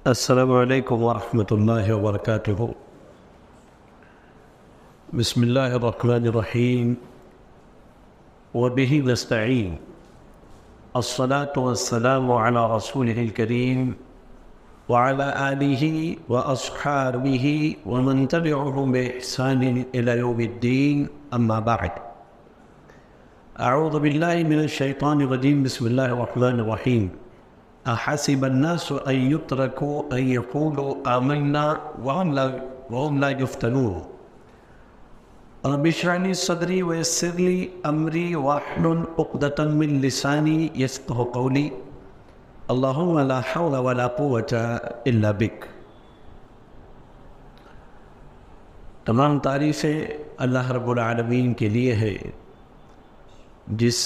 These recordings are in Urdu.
السلام علیکم ورحمۃ اللہ وبرکاتہ۔ بسم اللہ الرحمن الرحیم وبہ نستعین، الصلاة والسلام علی رسولہ الکریم وعلی آلہ واصحابہ ومن تبعهم بإحسان الی یوم الدین، اما بعد۔ اعوذ باللہ من الشیطان الرجیم، بسم اللہ الرحمن الرحیم۔ احسب الناس ان يتركوا ان يقولوا آمنا وهم لا يفتنون رب اشرح لي صدري ويسر لي امري واحلل عقدة من لساني يفقهوا قولي اللهم لا حول ولا قوة الا بك۔ تمام تعریفیں اللہ رب العالمین کے لیے ہے، جس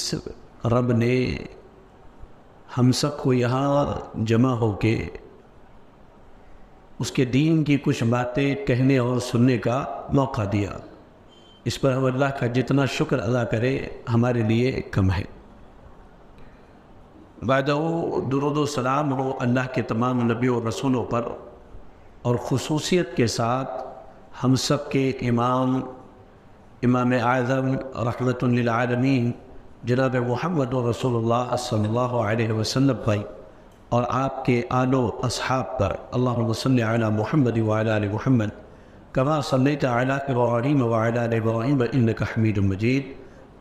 رب نے ہم سب کو یہاں جمع ہو کے اس کے دین کی کچھ باتیں کہنے اور سننے کا موقع دیا۔ اس پر ہم اللہ کا جتنا شکر ادا کرے ہمارے لیے کم ہے۔ بعد درود و سلام ہو اللہ کے تمام نبیوں اور رسولوں پر، اور خصوصیت کے ساتھ ہم سب کے امام اعظم رحمۃ للعالمین جناب محمد رسول اللہ صلی اللہ علیہ وسلم پر اور آپ کے آل و اصحاب پر، اللہم صلی علی محمد وعلی آل محمد کما صلیت علی ابراہیم وعلی آل ابراہیم انک حمید مجید،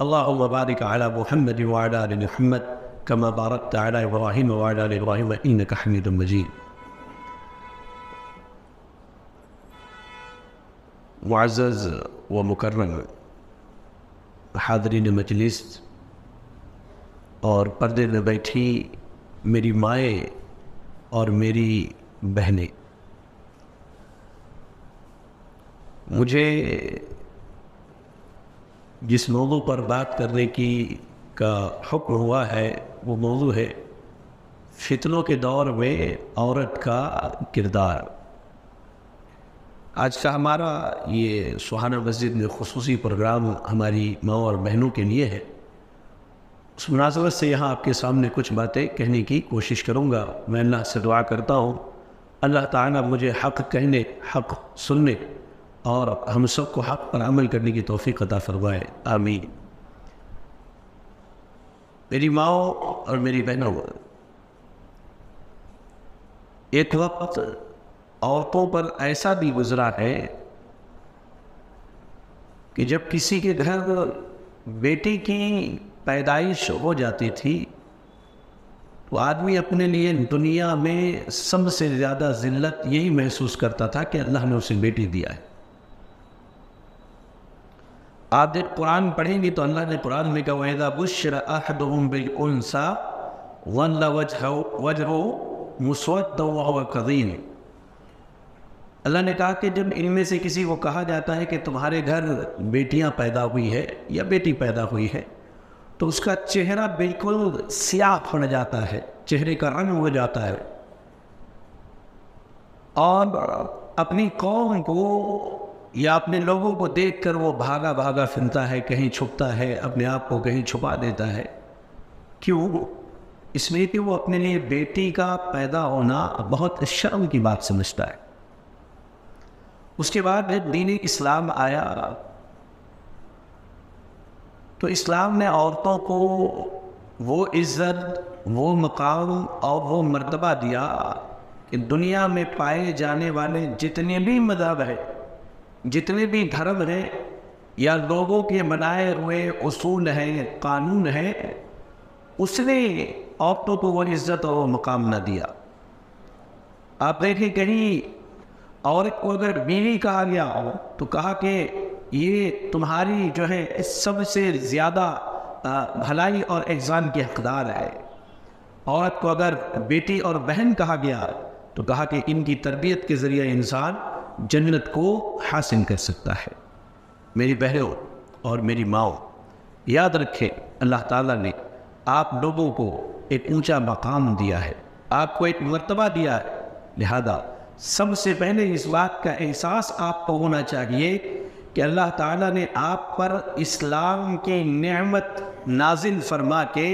اللہم بارک علی محمد وعلی آل محمد کما بارکت علی ابراہیم وعلی آل ابراہیم انک حمید مجید۔ معزز و مکرم حاضرین مجلس اور پردے میں بیٹھی میری مائیں اور میری بہنیں، مجھے جس موضوع پر بات کرنے کا حکم ہوا ہے وہ موضوع ہے فتنوں کے دور میں عورت کا کردار۔ آج کا ہمارا یہ سہانا مسجد میں خصوصی پروگرام ہماری ماں اور بہنوں کے لیے ہے۔ اس مناسبت سے یہاں آپ کے سامنے کچھ باتیں کہنے کی کوشش کروں گا۔ میں اللہ سے دعا کرتا ہوں اللہ تعالیٰ مجھے حق کہنے، حق سننے اور ہم سب کو حق پر عمل کرنے کی توفیق عطا فرمائے، آمین۔ میری ماں اور میری بہنوں، ایک وقت عورتوں پر ایسا بھی گزرا ہے کہ جب کسی کے گھر بیٹی کی پیدائش ہو جاتی تھی تو آدمی اپنے لیے دنیا میں سب سے زیادہ ذلت یہی محسوس کرتا تھا کہ اللہ نے اسے بیٹی دیا ہے۔ آپ جب قرآن پڑھیں گے تو اللہ نے قرآن میں کہا وَإِذَا بُشِّرَ أَحَدُهُمْ بِالْأُنثىٰ ظَلَّ وَجْهُهُ مُسْوَدًّا وَهُوَ كَظِيمٌ۔ اللہ نے کہا کہ جب ان میں سے کسی کو کہا جاتا ہے کہ تمہارے گھر بیٹیاں پیدا ہوئی ہے یا بیٹی پیدا ہوئی ہے تو اس کا چہرہ بالکل سیاہ پڑ جاتا ہے، چہرے کا رنگ ہو جاتا ہے، اور اپنی قوم کو یا اپنے لوگوں کو دیکھ کر وہ بھاگا بھاگا پھرتا ہے، کہیں چھپتا ہے، اپنے آپ کو کہیں چھپا دیتا ہے۔ کیوں؟ اس لیے کہ وہ اپنے لیے بیٹی کا پیدا ہونا بہت شرم کی بات سمجھتا ہے۔ اس کے بعد جب دین اسلام آیا تو اسلام نے عورتوں کو وہ عزت، وہ مقام اور وہ مرتبہ دیا کہ دنیا میں پائے جانے والے جتنے بھی مذہب ہیں، جتنے بھی دھرم ہیں یا لوگوں کے بنائے ہوئے اصول ہیں، قانون ہیں، اس نے عورتوں کو وہ عزت اور وہ مقام نہ دیا۔ آپ دیکھیں کہیں عورت کو اگر بیوی کہا گیا ہو تو کہا کہ یہ تمہاری جو ہے سب سے زیادہ بھلائی اور احسان کی حقدار ہے۔ عورت کو اگر بیٹی اور بہن کہا گیا تو کہا کہ ان کی تربیت کے ذریعے انسان جنت کو حاصل کر سکتا ہے۔ میری بہنوں اور میری ماؤں، یاد رکھیں اللہ تعالیٰ نے آپ لوگوں کو ایک اونچا مقام دیا ہے، آپ کو ایک مرتبہ دیا ہے، لہذا سب سے پہلے اس بات کا احساس آپ کو ہونا چاہیے کہ اللہ تعالیٰ نے آپ پر اسلام کی نعمت نازل فرما کے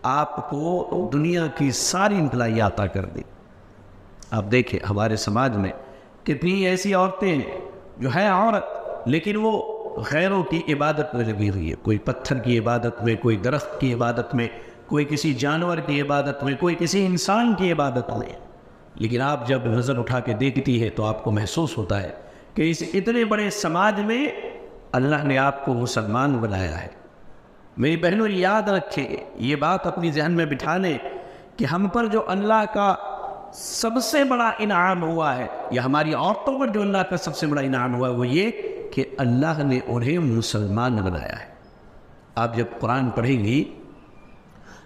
آپ کو دنیا کی ساری بھلائی عطا کر دی، آپ دیکھیں ہمارے سماج میں کتنی ایسی عورتیں ہیں جو ہیں عورت لیکن وہ غیروں کی عبادت میں لگی ہوئی ہے، کوئی پتھر کی عبادت میں، کوئی درخت کی عبادت میں، کوئی کسی جانور کی عبادت میں، کوئی کسی انسان کی عبادت میں۔ لیکن آپ جب نظر اٹھا کے دیکھتی ہے تو آپ کو محسوس ہوتا ہے کہ اس اتنے بڑے سماج میں اللہ نے آپ کو مسلمان بنایا ہے۔ میری بہنوں یاد رکھیں، یہ بات اپنی ذہن میں بٹھا لیں کہ ہم پر جو اللہ کا سب سے بڑا انعام ہوا ہے، یا ہماری عورتوں پر جو اللہ کا سب سے بڑا انعام ہوا ہے، وہ یہ کہ اللہ نے انہیں مسلمان بنایا ہے۔ آپ جب قرآن پڑھیں گی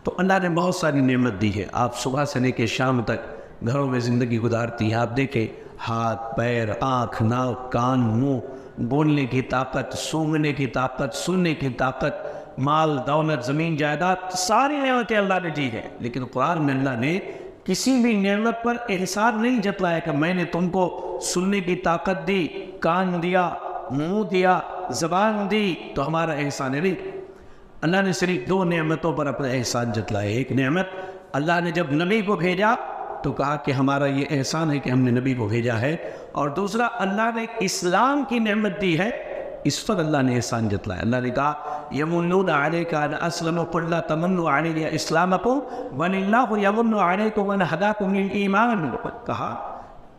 تو اللہ نے بہت ساری نعمت دی ہے۔ آپ صبح سے لے کے شام تک گھروں میں زندگی گزارتی ہیں، آپ دیکھیں ہاتھ، پیر، آنکھ، ناک، کان، منہ، بولنے کی طاقت، سونگھنے کی طاقت، سننے کی طاقت، مال، دولت، زمین، جائیداد، ساری نعمتیں اللہ نے دی ہیں۔ لیکن قرآن میں اللہ نے کسی بھی نعمت پر احسان نہیں جتلایا کہ میں نے تم کو سننے کی طاقت دی، کان دیا، منہ دیا، زبان دی تو ہمارا احسان ہے۔ نہیں، اللہ نے صرف دو نعمتوں پر اپنا احسان جتلایا۔ ایک نعمت اللہ نے جب نبی کو بھیجا تو کہا کہ ہمارا یہ احسان ہے کہ ہم نے نبی کو بھیجا ہے، اور دوسرا اللہ نے اسلام کی نعمت دی ہے، اس پر اللہ نے احسان جتلایا۔ اللہ نے کہا یمنون علیک ان اسلموا قل لا تمنوا علی اسلامکم بل اللہ یمن علیکم ان ہداکم للایمان۔ کہا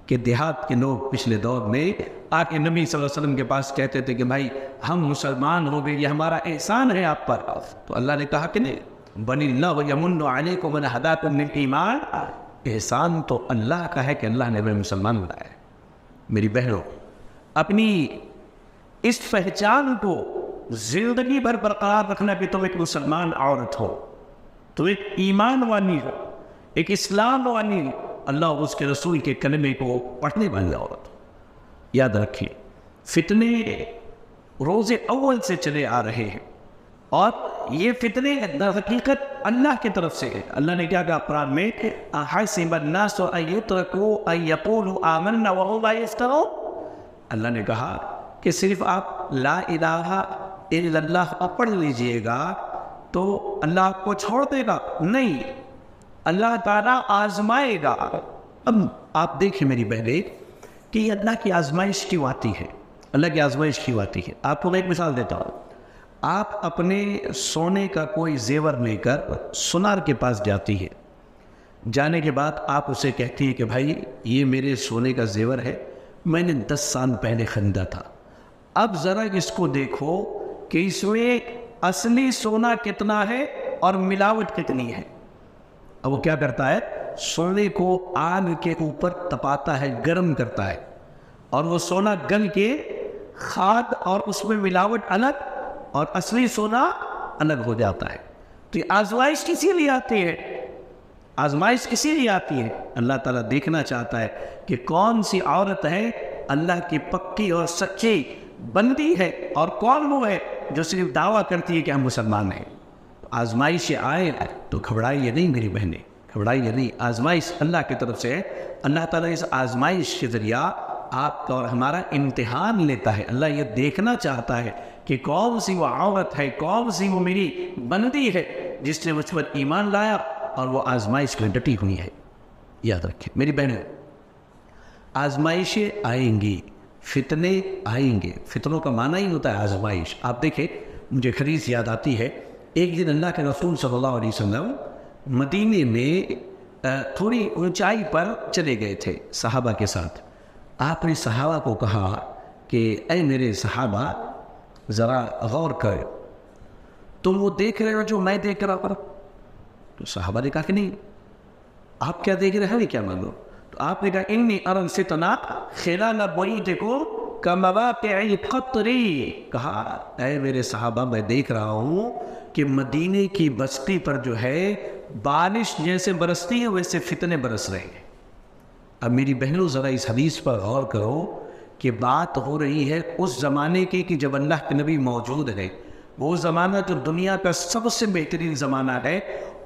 کہ دیہات کے لوگ پچھلے دور میں آ کے نبی صلی اللہ علیہ وسلم کے پاس کہتے تھے کہ بھائی ہم مسلمان ہو گئے، یہ ہمارا احسان ہے آپ پر، تو اللہ نے کہا کہ نہیں، بل اللہ یمن علیکم ان ہداکم للایمان، احسان تو اللہ کا ہے کہ اللہ نے ہمیں مسلمان بنایا ہے۔ میری بہنوں، اپنی اس پہچان کو زندگی بھر برقرار رکھنا کہ تم ایک مسلمان عورت ہو، تم ایک ایمان والی ہو، ایک اسلام والی ہو، اللہ اور اس کے رسول کے کلمے کو پڑھنے والی عورت ہو۔ یاد رکھیں، فتنے روز اول سے چلے آ رہے ہیں، اور یہ فتنے در حقیقت اللہ کی طرف سے ہے۔ اللہ نے کیا کہا قرآن میں، احسب الناس ان یترکوا ان یقولوا آمنا وهم لا یفتنون۔ اللہ نے کہا کہ صرف آپ لا الہ الا اللہ پڑھ لیجئے گا تو اللہ آپ کو چھوڑ دے گا؟ نہیں، اللہ تعالیٰ آزمائے گا۔ اب آپ دیکھیں میری بہنیں کہ یہ اللہ کی آزمائش کیوں آتی ہے، اللہ کی آزمائش کیوں آتی ہے۔ آپ کو میں ایک مثال دیتا ہوں۔ آپ اپنے سونے کا کوئی زیور لے کر سونار کے پاس جاتی ہے، جانے کے بعد آپ اسے کہتی ہے کہ بھائی یہ میرے سونے کا زیور ہے، میں نے 10 سال پہلے خریدا تھا، اب ذرا اس کو دیکھو کہ اس میں اصلی سونا کتنا ہے اور ملاوٹ کتنی ہے۔ اب وہ کیا کرتا ہے، سونے کو آگ کے اوپر تپاتا ہے، گرم کرتا ہے، اور وہ سونا گل کے کھاد اور اس میں ملاوٹ الگ اور اصلی سونا الگ ہو جاتا ہے۔ تو یہ آزمائش کسی لیے آتی ہے، آزمائش کسی لیے آتی ہے؟ اللہ تعالیٰ دیکھنا چاہتا ہے کہ کون سی عورت ہے اللہ کی پکی اور سچی بندی ہے، اور کون وہ ہے جو صرف دعویٰ کرتی ہے کہ ہم مسلمان ہیں۔ آزمائش آئے تو گھبرائیے نہیں میری بہنیں، گھبرائیے نہیں، آزمائش اللہ کی طرف سے ہے۔ اللہ تعالیٰ اس آزمائش کے ذریعہ آپ کا اور ہمارا امتحان لیتا ہے۔ اللہ یہ دیکھنا چاہتا ہے کہ کون سی وہ عورت ہے، کون سی وہ میری بندی ہے جس نے مجھ پر ایمان لایا اور وہ آزمائش میں ڈٹی ہوئی ہے۔ یاد رکھیں میری بہنیں، آزمائشیں آئیں گی، فتنے آئیں گے، فتنوں کا معنی ہی ہوتا ہے آزمائش۔ آپ دیکھیں، مجھے حدیث یاد آتی ہے، ایک دن اللہ کے رسول صلی اللہ علیہ وسلم مدینے میں تھوڑی اونچائی پر چلے گئے تھے صحابہ کے ساتھ۔ آپ نے صحابہ کو کہا کہ اے میرے صحابہ ذرا غور کرو، تم وہ دیکھ رہے ہو جو میں دیکھ رہا ہوں؟ تو صحابہ نے کہا کہ نہیں، آپ کیا دیکھ رہے ہیں، کیا معلوم؟ تو آپ نے کہا انی ارى الفتن خلال بیتکم کمواقع القطر۔ کہا اے میرے صحابہ میں دیکھ رہا ہوں کہ مدینے کی بستی پر جو ہے بارش جیسے برستی ہے ویسے فتنے برس رہے ہیں۔ اب میری بہنوں ذرا اس حدیث پر غور کرو کہ بات ہو رہی ہے اس زمانے کی کہ جب اللہ کے نبی موجود ہے، وہ زمانہ جو دنیا کا سب سے بہترین زمانہ ہے،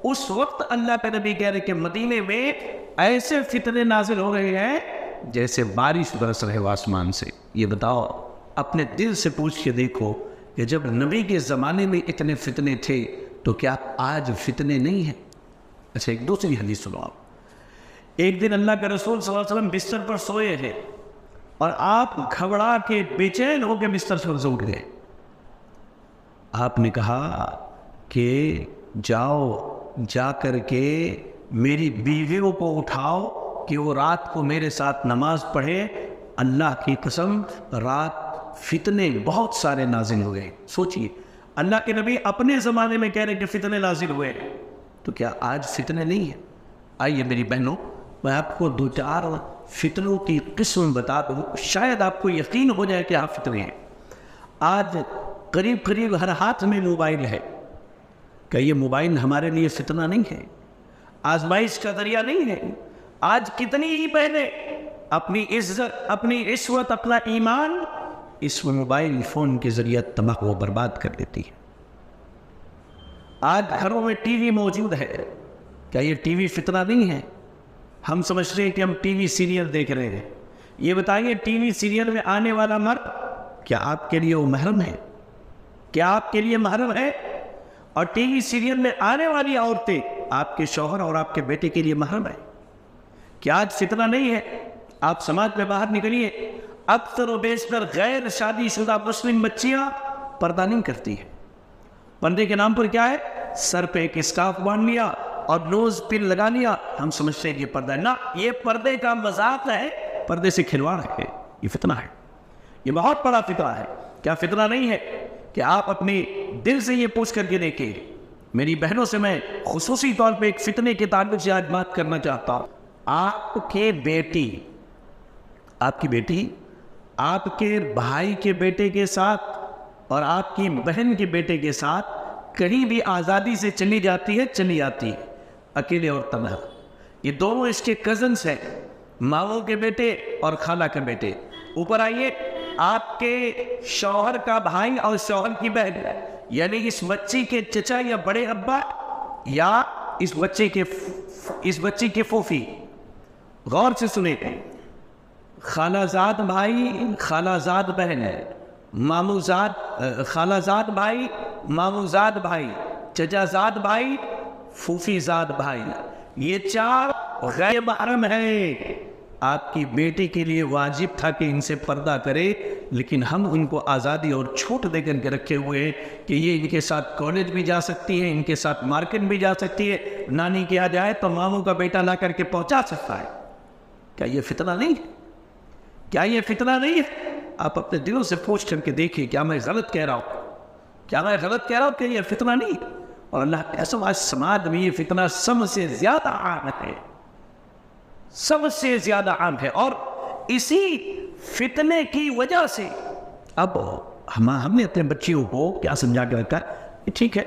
اس وقت اللہ کے نبی کہہ رہے کہ مدینے میں ایسے فتنے نازل ہو رہے ہیں جیسے بارش برس رہے ہو آسمان سے۔ یہ بتاؤ، اپنے دل سے پوچھ کے دیکھو کہ جب نبی کے زمانے میں اتنے فتنے تھے تو کیا آج فتنے نہیں ہیں؟ اچھا ایک دوسری حدیث سنو آپ، ایک دن اللہ کے رسول صلی اللہ علیہ وسلم بستر پر سوئے ہیں اور آپ گھبرا کے بے چین ہو کے بستر سے اٹھ گئے. آپ نے کہا کہ جا کر کے میری بیویوں کو اٹھاؤ کہ وہ رات کو میرے ساتھ نماز پڑھے. اللہ کی قسم رات فتنے بہت سارے نازل ہوئے. سوچئے اللہ کے نبی اپنے زمانے میں کہہ رہے کہ فتنے نازل ہوئے, تو کیا آج فتنے نہیں ہیں؟ آئیے میری بہنوں, میں آپ کو 2-4 فتنوں کی قسم بتا دوں, شاید آپ کو یقین ہو جائے کہ آپ فتنے ہیں. آج قریب ہر ہاتھ میں موبائل ہے. کہ یہ موبائل ہمارے لیے فتنہ نہیں ہے, آزمائش کا ذریعہ نہیں ہے؟ آج کتنی ہی بہنیں اپنی عزت, اپنی عصمت, اپنا ایمان اس موبائل فون کے ذریعے تباہ و برباد کر دیتی ہے. آج گھروں میں ٹی وی موجود ہے, کیا یہ ٹی وی فتنہ نہیں ہے؟ ہم سمجھ رہے ہیں کہ ہم ٹی وی سیریل دیکھ رہے ہیں. یہ بتائیے ٹی وی سیریل میں آنے والا مرد کیا آپ کے لیے وہ محرم ہے؟ کیا آپ کے لیے محرم ہے؟ اور ٹی وی سیریل میں آنے والی عورتیں آپ کے شوہر اور آپ کے بیٹے کے لیے محرم ہے؟ کیا آج فتنہ نہیں ہے؟ آپ سماج میں باہر نکلیے, اکثر و بیشتر غیر شادی شدہ مسلم بچیاں پردہ نہیں کرتی ہیں. پردے کے نام پر کیا ہے؟ سر پہ ایک اسکارف باندھ لیا اور نوز پن لگا لیا, ہم سمجھتے ہیں یہ پردہ ہے. نہ, یہ پردے کا مذاق ہے, پردے سے کھلواڑ ہے, یہ فتنہ ہے. یہ بہت بڑا فتنہ ہے. کیا فتنہ نہیں ہے کہ آپ اپنے دل سے یہ پوچھ کر کے دیکھیں؟ میری بہنوں سے میں خصوصی طور پہ ایک فتنے کے تعلق سے آج بات کرنا چاہتا ہوں. آپ کی بیٹی آپ کے بھائی کے بیٹے کے ساتھ اور آپ کی بہن کے بیٹے کے ساتھ کہیں بھی آزادی سے چلی جاتی ہے, اکیلے اور تنہا. یہ دونوں اس کے کزنس ہیں, ماموں کے بیٹے اور خالہ کے بیٹے. اوپر آئیے, آپ کے شوہر کا بھائی اور شوہر کی بہن, یعنی اس بچی کے چچا یا بڑے ابا یا اس بچی کے پھوپھی. غور سے سنیں, خالہ زاد بھائی, خالہ زاد بہن, خالہ زاد بھائی, مامو زاد بھائی, چچا زاد بھائی, پھوپھی زاد بھائی, یہ 4 غیر محرم ہیں. آپ کی بیٹی کے لیے واجب تھا کہ ان سے پردہ کرے, لیکن ہم ان کو آزادی اور چھوٹ دے کر کے رکھے ہوئے ہیں کہ یہ ان کے ساتھ کالج بھی جا سکتی ہے, ان کے ساتھ مارکیٹ بھی جا سکتی ہے, نانی کے یہاں جائے تو ماموں کا بیٹا لا کر کے پہنچا سکتا ہے. کیا یہ فتنہ نہیں ہے؟ کیا یہ فتنہ نہیں ہے؟ آپ اپنے دلوں سے پوچھ کر کے دیکھیں, کیا میں غلط کہہ رہا ہوں؟ کہ یہ فتنہ نہیں؟ اور اللہ کے قسم آج سماج میں یہ فتنہ سب سے زیادہ عام ہے, اور اسی فتنے کی وجہ سے اب ہم نے اپنے بچیوں کو کیا سمجھا کے رکھا ہے, ٹھیک ہے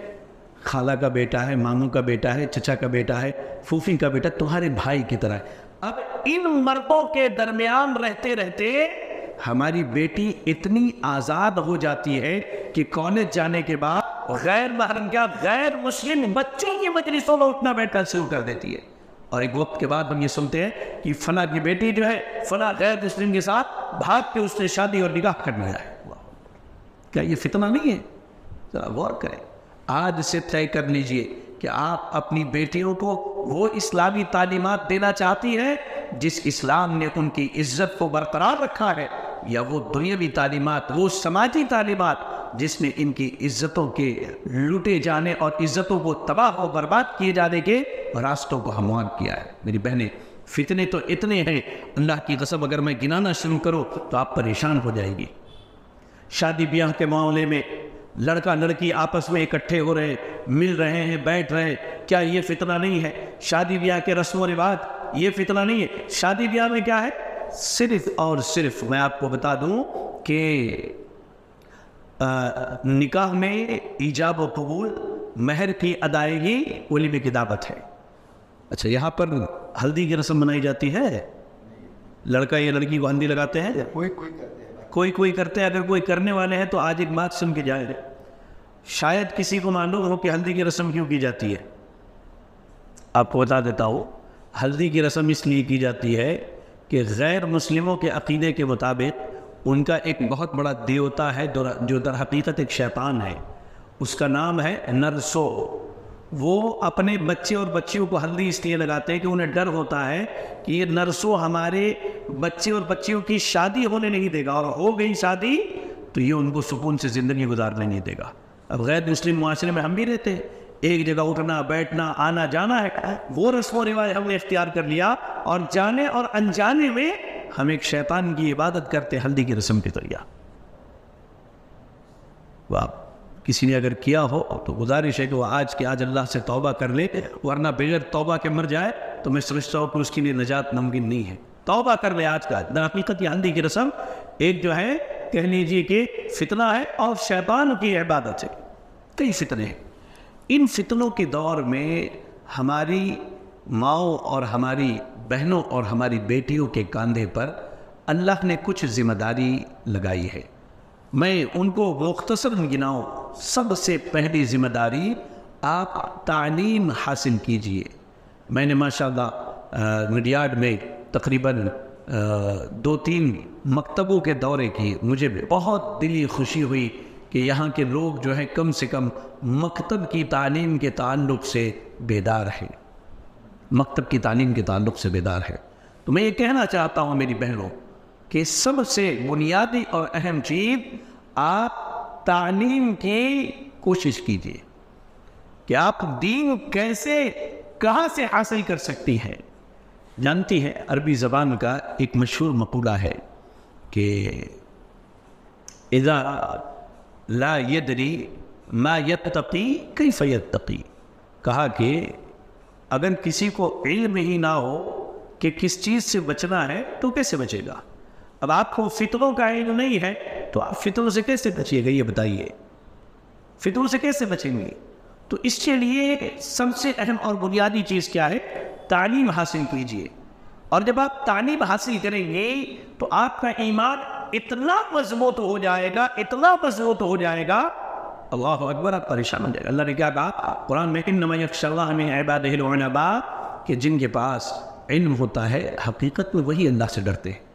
خالہ کا بیٹا ہے, ماموں کا بیٹا ہے, چچا کا بیٹا ہے, پھوپھی کا بیٹا تمہارے بھائی کی طرح ہے. اب ان مردوں کے درمیان رہتے رہتے ہماری بیٹی اتنی آزاد ہو جاتی ہے کہ کالج جانے کے بعد غیر محرم کیا غیر مسلم بچوں کی مجلسوں میں اٹھنا بیٹھنا شروع کر دیتی ہے. اور ایک وقت کے بعد ہم یہ سنتے ہیں کہ فلاں کی بیٹی جو ہے فلاں غیر مسلم کے ساتھ بھاگ کے اس سے شادی اور نکاح کرنے جائے. کیا یہ فتنہ نہیں ہے؟ ذرا غور کریں. آج سے طے کر لیجئے کہ آپ اپنی بیٹیوں کو وہ اسلامی تعلیمات دینا چاہتی ہیں جس اسلام نے ان کی عزت کو برقرار رکھا ہے, یا وہ دنیاوی تعلیمات, وہ سماجی تعلیمات جس نے ان کی عزتوں کے لوٹے جانے اور عزتوں کو تباہ و برباد کیے جانے کے راستوں کو ہموار کیا ہے. میری بہنیں, فتنے تو اتنے ہیں, اللہ کی قسم اگر میں گنانا شروع کروں تو آپ پریشان ہو جائیں گی. شادی بیاہ کے معاملے میں لڑکا لڑکی آپس میں اکٹھے ہو رہے, مل رہے ہیں, بیٹھ رہے, کیا یہ فتنہ نہیں ہے؟ شادی بیاہ کے رسم و رواج, یہ فتنہ نہیں ہے؟ شادی بیاہ میں کیا ہے؟ صرف اور صرف میں آپ کو بتا دوں کہ نکاح میں ایجاب و قبول, مہر کی ادائیگی, ولیمے کی دعوت ہے. اچھا, یہاں پر ہلدی کی رسم منائی جاتی ہے؟ لڑکا یا لڑکی کو ہلدی لگاتے ہیں؟ کوئی کرتے ہیں. اگر کوئی کرنے والے ہیں تو آج ایک بات سن کے جائے, شاید کسی کو معلوم ہو کہ ہلدی کی رسم کیوں کی جاتی ہے. آپ کو بتا دیتا ہوں, ہلدی کی رسم اس لیے کی جاتی ہے کہ غیر مسلموں کے عقیدے کے مطابق ان کا ایک بہت بڑا دیوتا ہے جو در حقیقت ایک شیطان ہے, اس کا نام ہے نرسو. وہ اپنے بچے اور بچیوں کو ہلدی اس لیے لگاتے ہیں کہ انہیں ڈر ہوتا ہے کہ یہ نرسوں ہمارے بچے اور بچیوں کی شادی ہونے نہیں دے گا، اور ہو گئی شادی تو یہ ان کو سکون سے زندگی گزارنے نہیں دے گا۔ اب غیر مسلم معاشرے میں ہم بھی رہتے ہیں، ایک جگہ اٹھنا بیٹھنا آنا جانا ہے، وہ رسم و رواج ہم نے اختیار کر لیا، اور جانے اور انجانے میں ہم ایک شیطان کی عبادت کرتے ہلدی کی رسم کے ذریعہ۔ واہ، کسی نے اگر کیا ہو تو گزارش ہے کہ وہ آج کے آج اللہ سے توبہ کر لے، ورنہ بغیر توبہ کے مر جائے تو میں سمجھتا ہوں کہ اس کے لیے نجات ممکن نہیں ہے۔ توبہ کر لے آج کا۔ در حقیقت یہ ہلدی کی رسم ایک جو ہے کہہ لیجیے کہ فتنہ ہے، اور شیطان کی عبادت ہے۔ کئی فتنے ہیں، ان فتنوں کے دور میں ہماری ماؤں اور ہماری بہنوں اور ہماری بیٹیوں کے کاندھے پر اللہ نے کچھ ذمہ داری لگائی ہے۔ میں ان کو مختصر گناؤں۔ سب سے پہلی ذمہ داری، آپ تعلیم حاصل کیجئے۔ میں نے ماشاءاللہ میڈیاڈ میں تقریباً 2-3 مکتبوں کے دورے کی، مجھے بہت دلی خوشی ہوئی کہ یہاں کے لوگ جو ہے کم سے کم مکتب کی تعلیم کے تعلق سے بیدار ہیں، مکتب کی تعلیم کے تعلق سے بیدار ہے۔ تو میں یہ کہنا چاہتا ہوں میری بہنوں کہ سب سے بنیادی اور اہم چیز، آپ تعلیم کی کوشش کیجیے کہ آپ دین کیسے کہاں سے حاصل کر سکتی ہیں۔ جانتی ہیں عربی زبان کا ایک مشہور مقولہ ہے کہ اذا لا يدری ما یتقی کیف یتقی، کہا کہ اگر کسی کو علم ہی نہ ہو کہ کس چیز سے بچنا ہے تو کیسے بچے گا؟ اب آپ کو فتنوں کا علم نہیں ہے تو آپ فتنوں سے کیسے بچیے گا؟ یہ بتائیے، فتنوں سے کیسے بچیں گے؟ تو اس کے لیے سب سے اہم اور بنیادی چیز کیا ہے؟ تعلیم حاصل کیجیے۔ اور جب آپ تعلیم حاصل کریں گے تو آپ کا ایمان اتنا مضبوط ہو جائے گا، اتنا مضبوط ہو جائے گا، اللہ اکبر، آپ پریشان ہو جائے گا۔ اللہ نے کیا کہا قرآن میں؟ انما یخشی اللہ من عبادہ العلماء، کہ جن کے پاس علم ہوتا ہے حقیقت میں وہی اللہ سے ڈرتے ہیں۔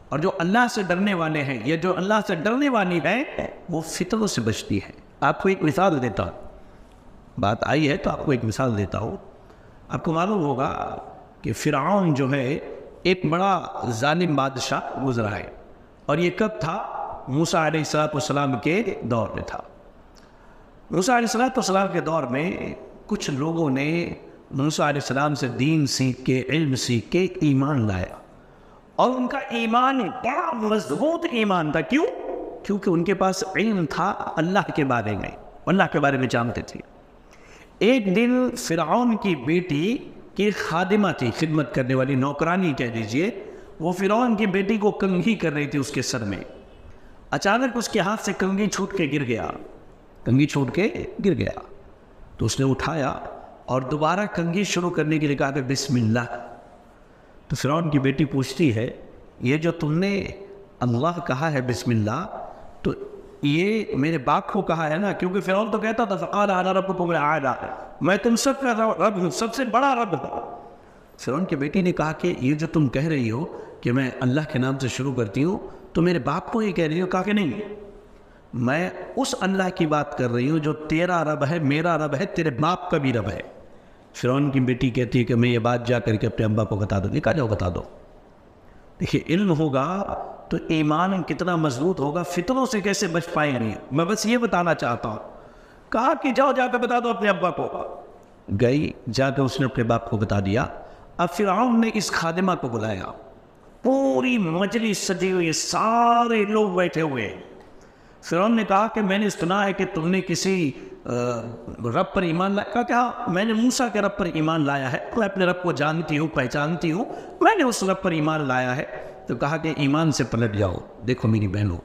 اور جو اللہ سے ڈرنے والے ہیں، یا جو اللہ سے ڈرنے والی ہے، وہ فتنوں سے بچتی ہے۔ آپ کو ایک مثال دیتا ہوں، بات آئی ہے تو آپ کو ایک مثال دیتا ہوں۔ آپ کو معلوم ہوگا کہ فرعون جو ہے ایک بڑا ظالم بادشاہ گزرا ہے، اور یہ کب تھا؟ موسیٰ علیہ السلام کے دور میں تھا۔ موسیٰ علیہ السلام کے دور میں کچھ لوگوں نے موسیٰ علیہ السلام سے دین سیکھ کے، علم سیکھ کے ایمان لایا، اور ان کا ایمان بڑا مضبوط ایمان تھا۔ کیوں؟ کیونکہ ان کے پاس علم تھا اللہ کے بارے میں، اللہ کے بارے میں جانتے تھے۔ ایک دن فرعون کی بیٹی کی خادمہ تھی، خدمت کرنے والی، نوکرانی کہہ دیجئے، وہ فرعون کی بیٹی کو کنگھی کر رہی تھی اس کے سر میں۔ اچانک اس کے ہاتھ سے کنگھی چھوٹ کے گر گیا، کنگھی چھوٹ کے گر گیا۔ تو اس نے اٹھایا اور دوبارہ کنگھی شروع کرنے کے لیے کہا کہ بسم اللہ۔ تو فرعون کی بیٹی پوچھتی ہے، یہ جو تم نے اللہ کہا ہے بسم اللہ، تو یہ میرے باپ کو کہا ہے نا؟ کیونکہ فرعون تو کہتا تھا فقال انا ربکم الاعلی، میں تم سب کا رب ہوں، سب سے بڑا رب ہوں۔ فرعون کی بیٹی نے کہا کہ یہ جو تم کہہ رہی ہو کہ میں اللہ کے نام سے شروع کرتی ہوں، تو میرے باپ کو ہی کہہ رہی ہو؟ کہا کہ نہیں، میں اس اللہ کی بات کر رہی ہوں جو تیرا رب ہے، میرا رب ہے، تیرے باپ کا بھی رب ہے۔ فرعون کی بیٹی کہتی ہے کہ میں یہ بات جا کر کے اپنے ابا کو بتا دوں گی۔ کہا جاؤ بتا دو۔ دیکھیے، علم ہوگا تو ایمان کتنا مضبوط ہوگا، فتنوں سے کیسے بچ پائیں گے، میں بس یہ بتانا چاہتا ہوں۔ کہا کہ جاؤ جا کر بتا دو اپنے ابا کو۔ گئی، جا کر اس نے اپنے باپ کو بتا دیا۔ اب فرعون نے اس خادمہ کو بلایا، پوری مجلس سجی ہوئی، سارے لوگ بیٹھے ہوئے۔ فرعون نے کہا کہ میں نے سنا ہے کہ تم نے کسی رب پر ایمان لایا۔ کہا کہ ہاں، میں نے موسیٰ کے رب پر ایمان لایا ہے، میں اپنے رب کو جانتی ہوں، پہچانتی ہوں، میں نے اس رب پر ایمان لایا ہے۔ تو کہا کہ ایمان سے پلٹ جاؤ۔ دیکھو میری بہنوں،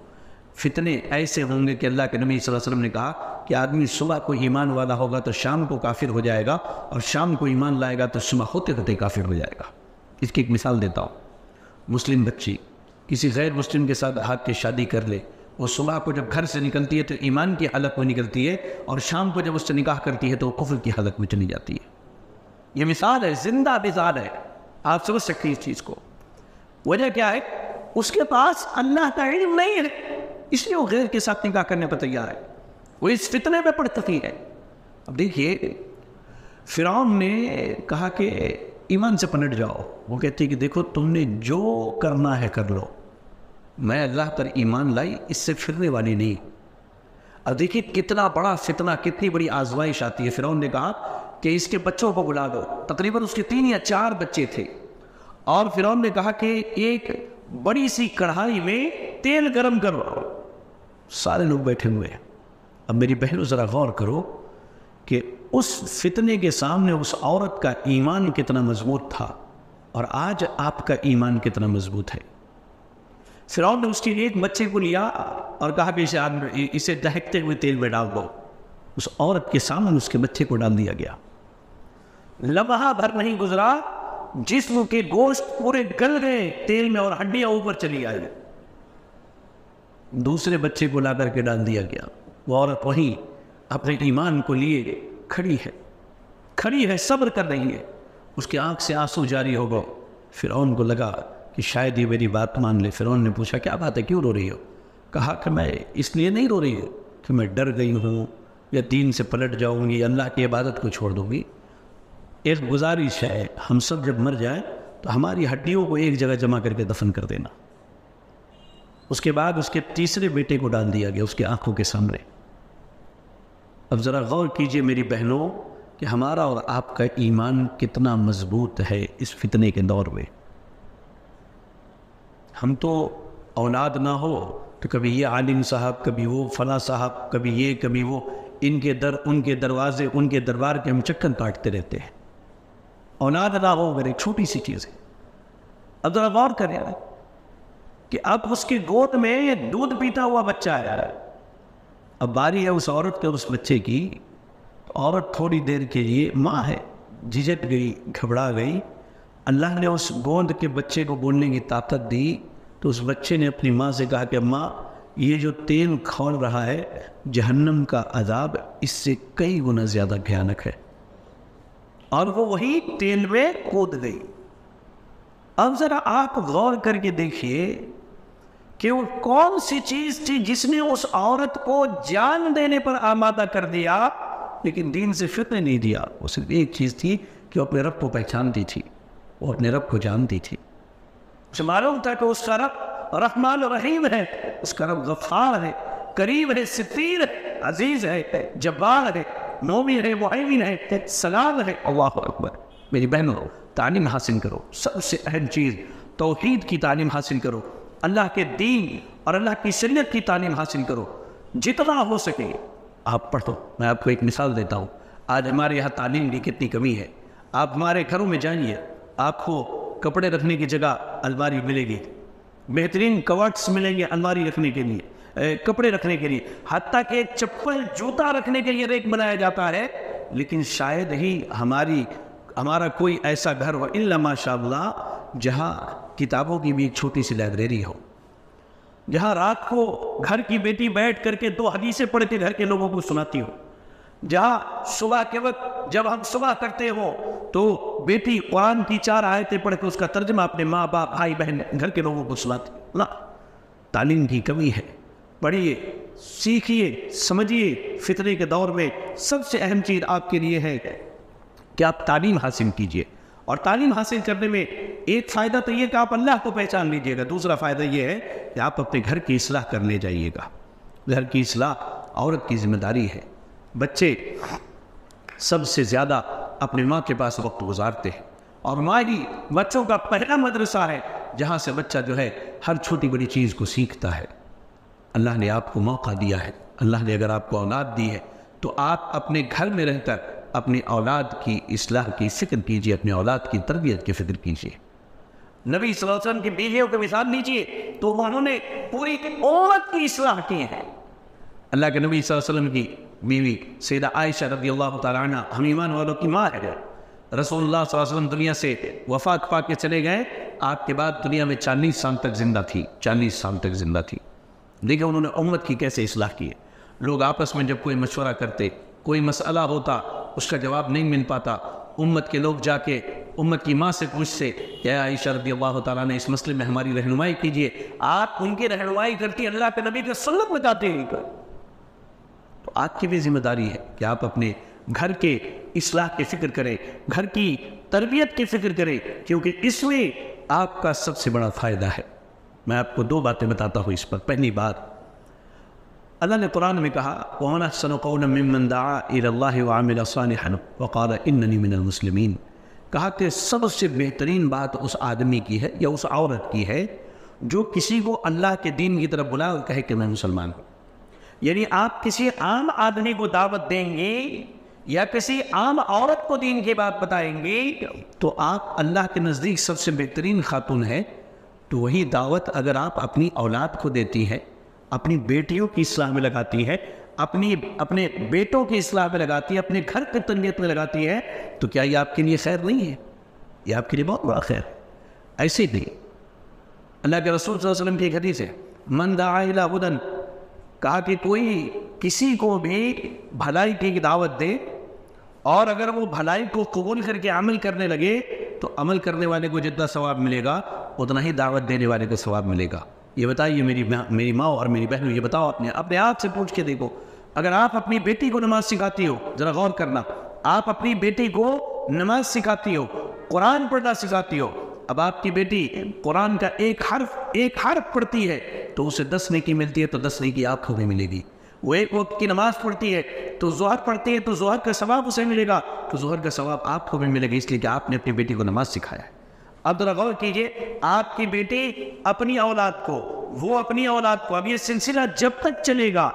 فتنے ایسے ہوں گے کہ اللہ کے نبی صلی اللہ علیہ وسلم نے کہا کہ آدمی صبح کو ایمان والا ہوگا تو شام کو کافر ہو جائے گا، اور شام کو ایمان لائے گا تو صبح ہوتے ہوتے کافر ہو جائے گا۔ اس کی ایک مثال دیتا ہوں۔ مسلم بچی کسی غیر مسلم کے ساتھ ہاتھ کے شادی کر لے، وہ صبح کو جب گھر سے نکلتی ہے تو ایمان کی حالت میں نکلتی ہے، اور شام کو جب اس سے نکاح کرتی ہے تو وہ کفر کی حالت میں چلی جاتی ہے۔ یہ مثال ہے، زندہ مثال ہے، آپ سمجھ سکتے ہیں اس چیز کو۔ وجہ کیا ہے؟ اس کے پاس اللہ کا علم نہیں ہے، اس لیے وہ غیر کے ساتھ نکاح کرنے پر تیار ہے، وہ اس فتنے میں پڑ چکی ہے۔ اب دیکھیے، فرعون نے کہا کہ ایمان سے پلٹ جاؤ. وہ کہتے کہ دیکھو تم نے جو کرنا ہے کر لو, میں اللہ پر ایمان لائی, اس سے پھرنے والی نہیں. اب دیکھیے کتنا بڑا فتنہ, کتنی بڑی آزمائش آتی ہے. فرعون نے کہا کہ اس کے بچوں کو بلا دو. تقریباً اس کے 3 یا 4 بچے تھے, اور فرعون نے کہا کہ ایک بڑی سی کڑھائی میں تیل گرم کرو. سارے لوگ بیٹھے ہوئے ہیں. اب میری بہنوں ذرا غور کرو کہ اس فتنے کے سامنے اس عورت کا ایمان کتنا مضبوط تھا, اور آج آپ کا ایمان کتنا مضبوط ہے. فرعون نے اس کے ایک بچے کو لیا اور کہا کہ اسے دہکتے ہوئے تیل میں ڈال دو. اس عورت کے سامنے اس کے بچے کو ڈال دیا گیا. لمحہ بھر نہیں گزرا, جسم کے گوشت پورے گل گئے تیل میں, اور ہڈیاں اوپر چلی آئی. دوسرے بچے کو لا کر کے ڈال دیا گیا. وہ عورت وہیں اپنے ایمان کو لیے کھڑی ہے, صبر کر رہی ہے. اس کی آنکھ سے آنسو جاری ہو گئے. فرعون کو لگا کہ شاید یہ میری بات مان لے. فرعون نے پوچھا کیا بات ہے, کیوں رو رہی ہو؟ کہا کہ میں اس لیے نہیں رو رہی ہوں کہ میں ڈر گئی ہوں یا دین سے پلٹ جاؤں گی, اللہ کی عبادت کو چھوڑ دوں گی. ایک گزارش ہے, ہم سب جب مر جائیں تو ہماری ہڈیوں کو ایک جگہ جمع کر کے دفن کر دینا. اس کے بعد اس کے تیسرے بیٹے کو ڈال دیا گیا اس کی آنکھوں کے سامنے. اب ذرا غور کیجئے میری بہنوں کہ ہمارا اور آپ کا ایمان کتنا مضبوط ہے اس فتنے کے دور میں. ہم تو اولاد نہ ہو تو کبھی یہ عالم صاحب, کبھی وہ فلاں صاحب, کبھی یہ کبھی وہ, ان کے دروازے, ان کے دربار کے ہم چکر کاٹتے رہتے ہیں. اولاد نہ ہو اگر ایک چھوٹی سی چیز ہے. اب ذرا غور کریں کہ اب اس کے گود میں دودھ پیتا ہوا بچہ ہے. اب باری ہے اس عورت کے, اس بچے کی. عورت تھوڑی دیر کے لیے, ماں ہے, جھجک گئی, گھبرا گئی. اللہ نے اس گود کے بچے کو بولنے کی طاقت دی تو اس بچے نے اپنی ماں سے کہا کہ ماں یہ جو تیل کھول رہا ہے جہنم کا عذاب اس سے کئی گنا زیادہ بھیانک ہے. اور وہ وہی تیل میں کود گئی. اب ذرا آپ غور کر کے دیکھیے کہ وہ کون سی چیز تھی جس نے اس عورت کو جان دینے پر آمادہ کر دیا, لیکن دین سے فطرے نہیں دیا. وہ صرف ایک چیز تھی کہ وہ اپنے رب کو پہچانتی تھی, وہ اپنے رب کو جانتی تھی. اسے معلوم تھا کہ اس کا رب رحمان و رحیم ہے, اس کا رب غفار ہے, کریم ہے, ستیر ہے, عزیز ہے, جبار ہے, مومن ہے, محیمن ہے, سلام ہے. اللہ اکبر. میری بہنوں تعلیم حاصل کرو. سب سے اہم چیز توحید کی تعلیم حاصل کرو, اللہ کے دین اور اللہ کی شریعت کی تعلیم حاصل کرو. جتنا ہو سکے آپ پڑھو. میں آپ کو ایک مثال دیتا ہوں. آج ہمارے یہاں تعلیم کی کتنی کمی ہے. آپ ہمارے گھروں میں جائیے, آپ کو کپڑے رکھنے کی جگہ الماری ملے گی, بہترین کورٹس ملیں گے الماری رکھنے کے لیے, کپڑے رکھنے کے لیے, حتیٰ کہ چپل جوتا رکھنے کے لیے ریک بنایا جاتا ہے. لیکن شاید ہی ہمارا کوئی ایسا گھر ہو الا ماشاء اللہ جہاں کتابوں کی بھی ایک چھوٹی سی لائبریری ہو, جہاں رات کو گھر کی بیٹی بیٹھ کر کے 2 حدیثیں پڑھ کے گھر کے لوگوں کو سناتی ہو, جہاں صبح کے وقت جب ہم صبح کرتے ہو تو بیٹی قرآن کی 4 آیتیں پڑھ کے اس کا ترجمہ اپنے ماں باپ بھائی بہن گھر کے لوگوں کو سناتی. نہ, تعلیم کی کمی ہے. پڑھیے, سیکھیے, سمجھیے. فتنے کے دور میں سب سے اہم چیز آپ کے لیے ہے کہ آپ تعلیم حاصل کیجئے. اور تعلیم حاصل کرنے میں ایک فائدہ تو یہ کہ آپ اللہ کو پہچان لیجئے گا. دوسرا فائدہ یہ ہے کہ آپ اپنے گھر کی اصلاح کرنے جائیے گا. گھر کی اصلاح عورت کی ذمہ داری ہے. بچے سب سے زیادہ اپنے ماں کے پاس وقت گزارتے ہیں, اور ماں ہی بچوں کا پہلا مدرسہ ہے جہاں سے بچہ جو ہے ہر چھوٹی بڑی چیز کو سیکھتا ہے. اللہ نے آپ کو موقع دیا ہے, اللہ نے اگر آپ کو اولاد دی ہے تو آپ اپنے گھر میں رہ کر اپنی اولاد کی اصلاح کی فکر کیجیے, اپنے اولاد کی تربیت کی فکر کیجیے. نبی صلی اللہ علیہ وسلم کی بیویوں کی مثال لیجیے تو انہوں نے پوری امت کی اصلاح کی ہے. اللہ کے نبی صلی اللہ علیہ وسلم کی بیوی سیدہ عائشہ رضی اللہ تعالیٰ عنہ ہم ایمان والوں کی ماں ہے. رسول اللہ صلی اللہ علیہ وسلم دنیا سے وفات پا کے چلے گئے, آپ کے بعد دنیا میں 40 سال تک زندہ تھی. 40 سال تک زندہ تھی. دیکھیں انہوں نے امت کی کیسے اصلاح کی ہے. لوگ آپس میں جب کوئی مشورہ کرتے, کوئی مسئلہ ہوتا, اس کا جواب نہیں مل پاتا, امت کے لوگ جا کے امت کی ماں سے پوچھتے کہ عائشہ رضی اللہ تعالیٰ نے اس مسئلے میں ہماری رہنمائی کیجیے. آپ ان کی رہنمائی کرتی, اللہ کے نبی کے سنت بتاتے ہیں. تو آپ کی بھی ذمہ داری ہے کہ آپ اپنے گھر کے اصلاح کی فکر کریں، گھر کی تربیت کی فکر کریں، کیونکہ اس میں آپ کا سب سے بڑا فائدہ ہے۔ میں آپ کو 2 باتیں بتاتا ہوں اس پر۔ پہلی بات، اللہ نے قرآن میں کہا وَمَنْ أَحْسَنُ قَوْلًا مِّمَّنْ دَعَا إِلَى اللَّهِ وَعَمِلَ صَالِحًا وَقَالَ إِنَّنِي مِنَ الْمُسْلِمِينَ۔ کہا کہ سب سے بہترین بات اس آدمی کی ہے یا اس عورت کی ہے جو کسی کو اللہ کے دین کی طرف بلائے اور کہے کہ میں مسلمان ہوں۔ یعنی آپ کسی عام آدمی کو دعوت دیں گے یا کسی عام عورت کو دین کی بات بتائیں گے تو آپ اللہ کے نزدیک سب سے بہترین خاتون ہے۔ تو وہی دعوت اگر آپ اپنی اولاد کو دیتی ہے، اپنی بیٹیوں کی اصلاح میں لگاتی ہے، اپنے بیٹوں کی اصلاح میں لگاتی ہے، اپنے گھر کی تربیت میں لگاتی ہے، تو کیا یہ آپ کے لیے خیر نہیں ہے؟ یہ آپ کے لیے بہت بڑا خیر ہے۔ ایسے نہیں، اللہ کے رسول صلی اللہ علیہ وسلم کی ایک حدیث ہے، من دعا الی ہدی، کہا کہ کوئی کسی کو بھی بھلائی کی دعوت دے اور اگر وہ بھلائی کو قبول کر کے عمل کرنے لگے تو عمل کرنے والے کو جتنا ثواب ملے گا اتنا ہی دعوت دینے والے کو ثواب ملے گا۔ یہ بتائیے میری ماں اور میری بہنوں، یہ بتاؤ اپنے آپ سے پوچھ کے دیکھو، اگر آپ اپنی بیٹی کو نماز سکھاتی ہو، ذرا غور کرنا، آپ اپنی بیٹی کو نماز سکھاتی ہو، قرآن پڑھنا سکھاتی ہو، اب آپ کی بیٹی قرآن کا ایک حرف پڑھتی ہے تو اسے 10 نیکی ملتی ہے، تو 10 نیکی آپ کو بھی ملے گی۔ وہ ایک وقت کی نماز پڑھتی ہے تو ظہر پڑھتی ہے تو ظہر کا ثواب اسے ملے گا، تو ظہر کا ثواب آپ کو بھی ملے گا، اس لیے کہ آپ نے اپنی بیٹی کو نماز سکھایا ہے۔ اب ذرا غور کیجئے، آپ کی بیٹی اپنی اولاد کو، وہ اپنی اولاد کو، اب یہ سلسلہ جب تک چلے گا،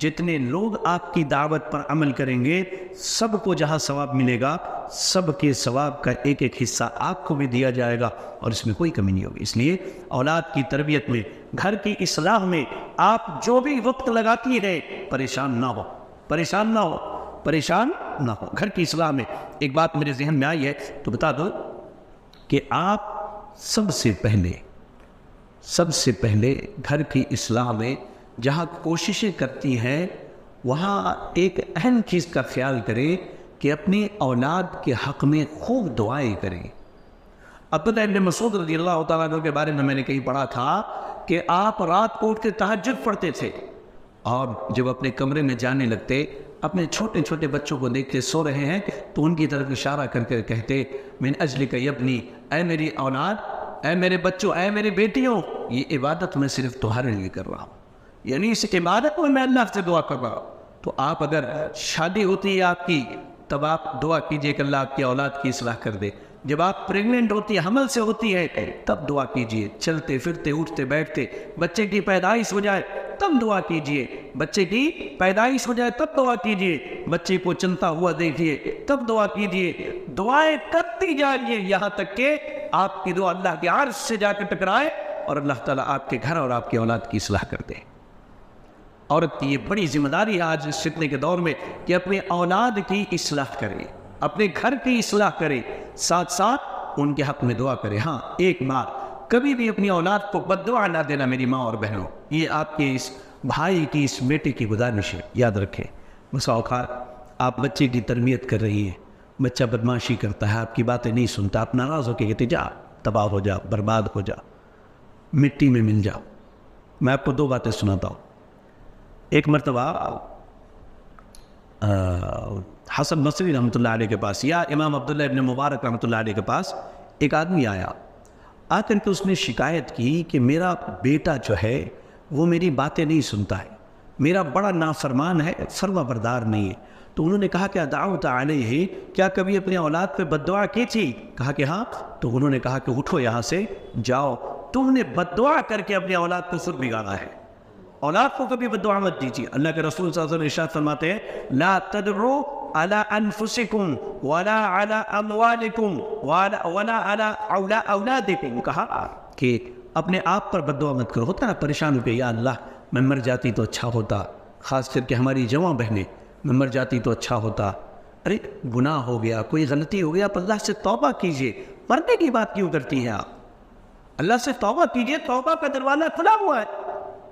جتنے لوگ آپ کی دعوت پر عمل کریں گے سب کو جہاں ثواب ملے گا، سب کے ثواب کا ایک حصہ آپ کو بھی دیا جائے گا اور اس میں کوئی کمی نہیں ہوگی۔ اس لیے اولاد کی تربیت میں، گھر کی اصلاح میں آپ جو بھی وقت لگاتی ہے پریشان نہ ہو۔ گھر کی اصلاح میں ایک بات میرے ذہن میں آئی ہے تو بتا دو کہ آپ سب سے پہلے گھر کی اصلاح میں جہاں کوششیں کرتی ہیں وہاں ایک اہم چیز کا خیال کریں کہ اپنی اولاد کے حق میں خوب دعائیں کریں۔ عبداللہ ابن مسعود رضی اللہ تعالیٰ عنہ کے بارے میں نے کہیں پڑھا تھا کہ آپ رات کو اٹھ کے تہجد پڑھتے تھے اور جب اپنے کمرے میں جانے لگتے اپنے چھوٹے چھوٹے بچوں کو دیکھتے سو رہے ہیں تو ان کی طرف اشارہ کر کے کہتے من اجلک یبنی، اے میری اولاد، اے میرے بچوں، اے میری بیٹیوں، یہ عبادت میں صرف تمہارے لیے کر رہا ہوں، یعنی اس عبادت میں اللہ سے دعا کر رہا ہوں۔ تو آپ اگر شادی ہوتی ہے آپ کی تب آپ دعا کیجئے کہ اللہ آپ کی اولاد کی اصلاح کر دے، جب آپ پریگننٹ ہوتی ہے، حمل سے ہوتی ہے، تب دعا کیجئے، چلتے پھرتے اٹھتے بیٹھتے، بچے کی پیدائش ہو جائے تب دعا کیجئے، بچے کی پیدائش ہو جائے تب دعا کیجئے، بچے کو چلتا ہوا دیکھیے تب دعا کیجئے، دعائیں کرتی جائیے یہاں تک کہ آپ کی دعا اللہ کے عرش سے جا کے ٹکرائے اور اللہ تعالیٰ آپ کے گھر اور آپ کی اولاد کی اصلاح کر دے۔ عورت کی یہ بڑی ذمہ داری ہے آج اس فتنے کے دور میں کہ اپنے اولاد کی اصلاح کرے، اپنے گھر کی اصلاح کرے، ساتھ ساتھ ان کے حق میں دعا کرے۔ ہاں، ایک بات، کبھی بھی اپنی اولاد کو بد دعا نہ دینا میری ماں اور بہنوں، یہ آپ کے اس بھائی کی، اس بیٹے کی گزارش ہے، یاد رکھیں۔ بسا اوقات آپ بچے کی تربیت کر رہی ہیں، بچہ بدماشی کرتا ہے، آپ کی باتیں نہیں سنتا، آپ ناراض ہو کے کہتے جا، تباہ ہو جا، برباد ہو جا، مٹی میں مل جا۔ میں آپ کو 2 باتیں سناتا ہوں۔ ایک مرتبہ حسن بصری رحمۃ اللہ علیہ کے پاس یا امام عبداللہ ابن مبارک رحمۃ اللہ علیہ کے پاس ایک آدمی آیا، آ کر کے اس نے شکایت کی کہ میرا بیٹا جو ہے وہ میری باتیں نہیں سنتا ہے، میرا بڑا نافرمان ہے، فرما بردار نہیں ہے۔ تو انہوں نے کہا کہ دعوت علیہ، کیا کبھی اپنی اولاد پہ بد دعا کی تھی؟ کہا کہ ہاں۔ تو انہوں نے کہا کہ اٹھو یہاں سے جاؤ، تم نے بد دعا کر کے اپنی اولاد کو خود بگاڑا ہے، اولاد کو کبھی بد دعا مت دیجیے۔ اللہ کے رسول صلی اللہ علیہ وسلم ارشاد فرماتے ہیں لا تدعوا علی انفسکم ولا علی اموالکم ولا علی اولادکم، کہا کہ اپنے آپ پر بد دعا مت کرو۔ ہوتا ہے نا پریشان ہو کے یا اللہ میں مر جاتی تو اچھا ہوتا، خاص کر کے ہماری جوان بہنیں، میں مر جاتی تو اچھا ہوتا، ارے گناہ ہو گیا، کوئی غلطی ہو گیا، آپ اللہ سے توبہ کیجئے، مرنے کی بات کیوں کرتی ہیں آپ؟ اللہ سے توبہ کیجئے، توبہ کا دروازہ کھلا ہوا ہے،